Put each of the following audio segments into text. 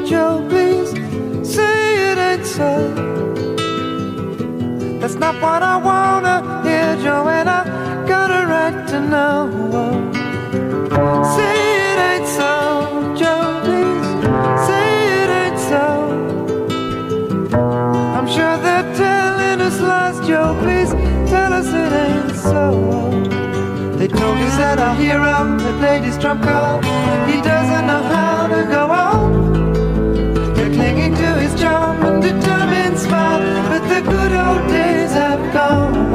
Joe, please say it ain't so. That's not what I wanna hear, Joe, and I got a right to know. Say it ain't so, Joe, please say it ain't so. I'm sure they're telling us lies, Joe, please tell us it ain't so. They told us that our hero had played his trump card. He doesn't know how to go on. They're clinging to his charm and determined smile, but the good old days have gone.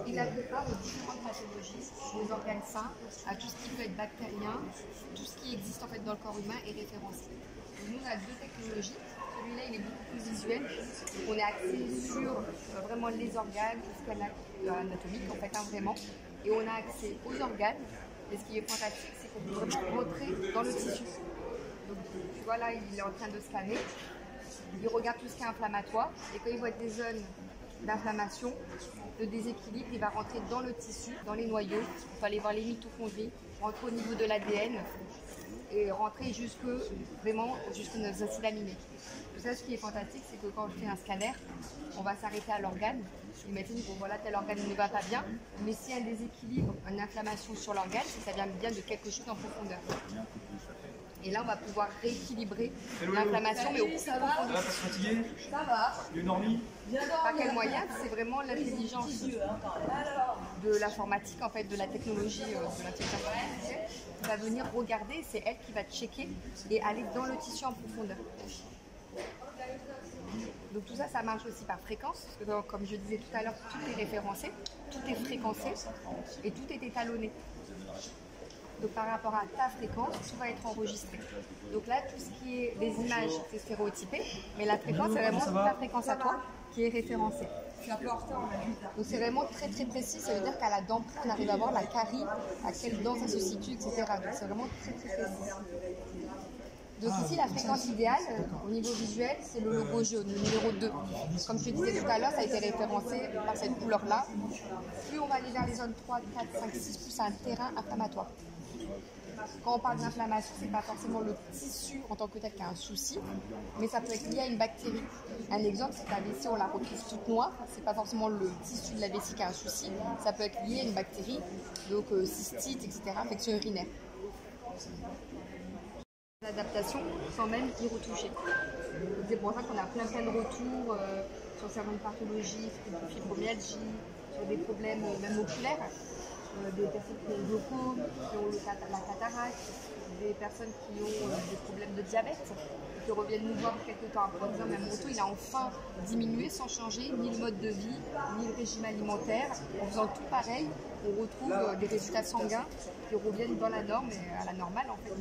Il la prépare aux différentes pathologies, aux organes sains, à tout ce qui peut être bactérien, tout ce qui existe en fait dans le corps humain est référencé. Donc nous on a deux technologies, celui-là il est beaucoup plus visuel, donc on est axé sur vraiment les organes, tout ce qui est anatomique en fait vraiment, et on a accès aux organes, et ce qui est fantastique c'est qu'on peut vraiment rentrer dans le tissu. Donc tu vois là il est en train de scanner, il regarde tout ce qui est inflammatoire, et quand il voit des zones d'inflammation, de déséquilibre, il va rentrer dans le tissu, dans les noyaux, il va aller voir les mitochondries, rentrer au niveau de l'ADN et rentrer jusque nos acides aminés. Tout ça, ce qui est fantastique, c'est que quand on fait un scanner, on va s'arrêter à l'organe. Le médecin dit bon voilà tel organe ne va pas bien, mais s'il y a un déséquilibre, une inflammation sur l'organe, c'est que ça vient bien de quelque chose en profondeur. Et là, on va pouvoir rééquilibrer l'inflammation, mais au plus profond. Ça va, t'es fatigué? Ça va. Tu es dormi? Par quel moyen? C'est vraiment l'intelligence de l'informatique, en fait, de la technologie, de l'intelligence artificielle, qui va venir regarder, c'est elle qui va checker et aller dans le tissu en profondeur. Donc tout ça, ça marche aussi par fréquence, parce que comme je disais tout à l'heure, tout est référencé, tout est fréquencé et tout est étalonné. Donc par rapport à ta fréquence, tout va être enregistré. Donc là, tout ce qui est des images, c'est stéréotypé, mais la fréquence, c'est vraiment ta fréquence à toi qui est référencée. Donc c'est vraiment très très précis, ça veut dire qu'à la dent près, on arrive à voir la carie, à quelle dent ça se situe, etc. Donc c'est vraiment très très précis. Donc ici, la fréquence idéale, au niveau visuel, c'est le logo jaune, le numéro 2. Comme je te disais tout à l'heure, ça a été référencé par cette couleur-là. Plus on va aller vers les zones 3, 4, 5, 6, plus c'est un terrain inflammatoire. Quand on parle d'inflammation, ce n'est pas forcément le tissu en tant que tel qui a un souci, mais ça peut être lié à une bactérie. Un exemple, c'est que la vessie, on la retrouve toute noire, ce n'est pas forcément le tissu de la vessie qui a un souci, ça peut être lié à une bactérie, donc cystite, etc., infection urinaire. L'adaptation sans même y retoucher. C'est pour ça qu'on a plein de retours sur certaines pathologies, fibromyalgie, sur des problèmes même oculaires. Des personnes qui ont le glaucome, qui ont la cataracte, des personnes qui ont des problèmes de diabète, qui reviennent nous voir quelques temps après en disant mais mon taux il a enfin diminué sans changer ni le mode de vie, ni le régime alimentaire. En faisant tout pareil, on retrouve des résultats sanguins qui reviennent dans la norme et à la normale en fait.